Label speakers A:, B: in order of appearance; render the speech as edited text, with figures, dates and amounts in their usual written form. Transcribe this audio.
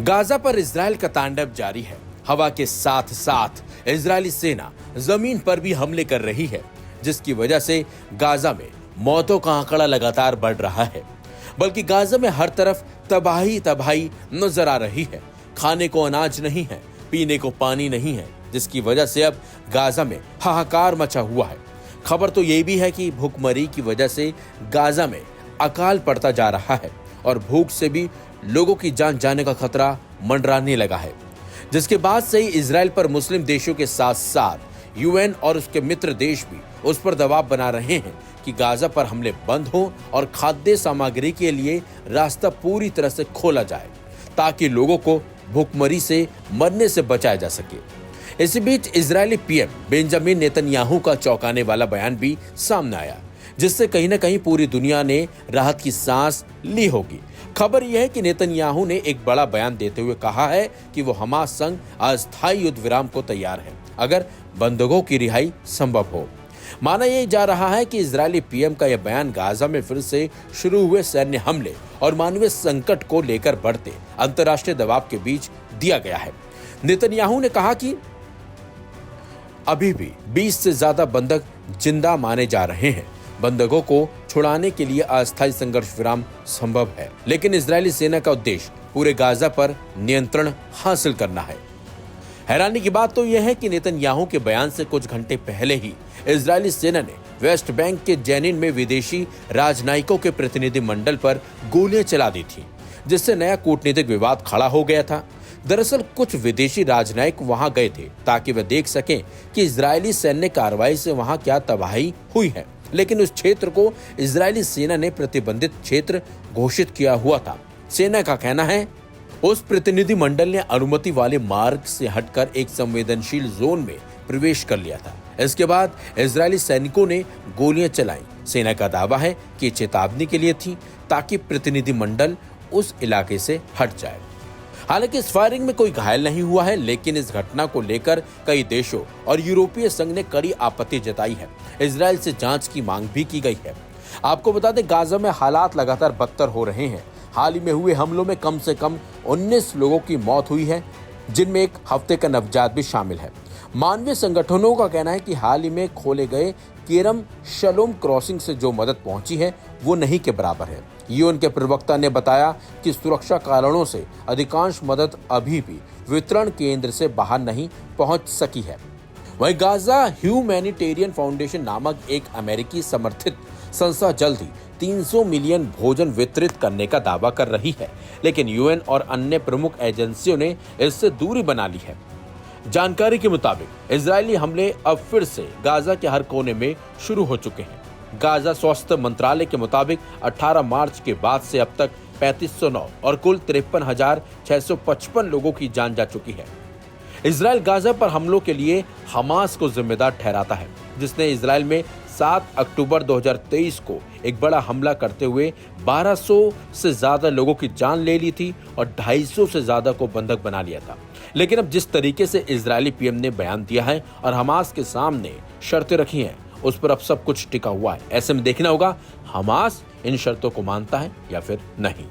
A: Gaza पर Israel का तांडव जारी है। हवा के साथ साथ इजरायली सेना जमीन पर भी हमले कर रही है, जिसकी वजह से गाजा में मौतों का आंकड़ा लगातार बढ़ रहा है। बल्कि गाजा में हर तरफ तबाही तबाही नजर आ रही है। खाने को अनाज नहीं है, पीने को पानी नहीं है, जिसकी वजह से अब गाजा में हाहाकार मचा हुआ है। खबर तो ये भी है कि भूखमरी की वजह से गाजा में अकाल पड़ता जा रहा है और भूख से भी लोगों की जान जाने का खतरा मंडराने लगा है, जिसके बाद से ही इजराइल पर मुस्लिम देशों के साथ साथ यूएन और उसके मित्र देश भी उस पर दबाव बना रहे हैं कि गाजा पर हमले बंद हो और खाद्य सामग्री के लिए रास्ता पूरी तरह से खोला जाए, ताकि लोगों को भूखमरी से मरने से बचाया जा सके। इसी बीच इजरायली पीएम बेंजामिन नेतन्याहू का चौंकाने वाला बयान भी सामने आया, जिससे कहीं न कहीं पूरी दुनिया ने राहत की सांस ली होगी। खबर यह है कि नेतन्याहू ने एक बड़ा बयान देते हुए कहा है कि वो हमास संग अस्थायी युद्ध विराम को तैयार है, अगर बंधकों की रिहाई संभव हो। माना यह जा रहा है कि इजरायली पीएम का यह बयान गाजा में फिर से शुरू हुए सैन्य हमले और मानवीय संकट को लेकर बढ़ते अंतर्राष्ट्रीय दबाव के बीच दिया गया है। नेतन्याहू ने कहा कि अभी भी 20 से ज्यादा बंधक जिंदा माने जा रहे हैं। बंधकों को छुड़ाने के लिए अस्थायी संघर्ष विराम संभव है, लेकिन इजरायली सेना का उद्देश्य पूरे गाजा पर नियंत्रण हासिल करना है। हैरानी की बात तो यह है कि नेतन्याहू के बयान से कुछ घंटे पहले ही इजरायली सेना ने वेस्ट बैंक के जेनिन में विदेशी राजनयिकों के प्रतिनिधि मंडल पर गोलियां चला दी थी, जिससे नया कूटनीतिक विवाद खड़ा हो गया था। दरअसल कुछ विदेशी राजनयिक वहां गए थे ताकि वे देख सकें कि इजरायली सैन्य कार्रवाई से वहां क्या तबाही हुई है, लेकिन उस क्षेत्र को इजरायली सेना ने प्रतिबंधित क्षेत्र घोषित किया हुआ था। सेना का कहना है उस प्रतिनिधि मंडल ने अनुमति वाले मार्ग से हटकर एक संवेदनशील जोन में प्रवेश कर लिया था। इसके बाद इजरायली सैनिकों ने गोलियां चलाई। सेना का दावा है कि चेतावनी के लिए थी, ताकि प्रतिनिधि मंडल उस इलाके से हट जाए। हालांकि इस फायरिंग में कोई घायल नहीं हुआ है, लेकिन इस घटना को लेकर कई देशों और यूरोपीय संघ ने कड़ी आपत्ति जताई है। इजरायल से जांच की मांग भी की गई है। आपको बता दें, गाजा में हालात लगातार बदतर हो रहे हैं। हाल ही में हुए हमलों में कम से कम 19 लोगों की मौत हुई है, जिनमें एक हफ्ते का नवजात भी शामिल है। मानवीय संगठनों का कहना है कि हाल ही में खोले गए केरम शलोम क्रॉसिंग से जो मदद पहुंची है वो नहीं के बराबर है। यूएन के प्रवक्ता ने बताया कि सुरक्षा कारणों से अधिकांश मदद अभी भी वितरण केंद्र से बाहर नहीं पहुंच सकी है। वहीं गाजा ह्यूमैनिटेरियन फाउंडेशन नामक एक अमेरिकी समर्थित संस्था जल्द ही 300 मिलियन भोजन वितरित करने का दावा कर रही है, लेकिन यूएन और अन्य प्रमुख एजेंसियों ने इससे दूरी बना ली है। जानकारी के मुताबिक इजरायली हमले अब फिर से गाजा के हर कोने में शुरू हो चुके हैं। गाजा स्वास्थ्य मंत्रालय के मुताबिक 18 मार्च के बाद से अब तक 3509 और कुल 53,655 लोगों की जान जा चुकी है। इजरायल गाजा पर हमलों के लिए हमास को जिम्मेदार ठहराता है, जिसने इजरायल में 7 अक्टूबर 2023 को एक बड़ा हमला करते हुए 1200 से ज्यादा लोगों की जान ले ली थी और 250 से ज्यादा को बंधक बना लिया था। लेकिन अब जिस तरीके से इजरायली पीएम ने बयान दिया है और हमास के सामने शर्तें रखी हैं, उस पर अब सब कुछ टिका हुआ है। ऐसे में देखना होगा हमास इन शर्तों को मानता है या फिर नहीं।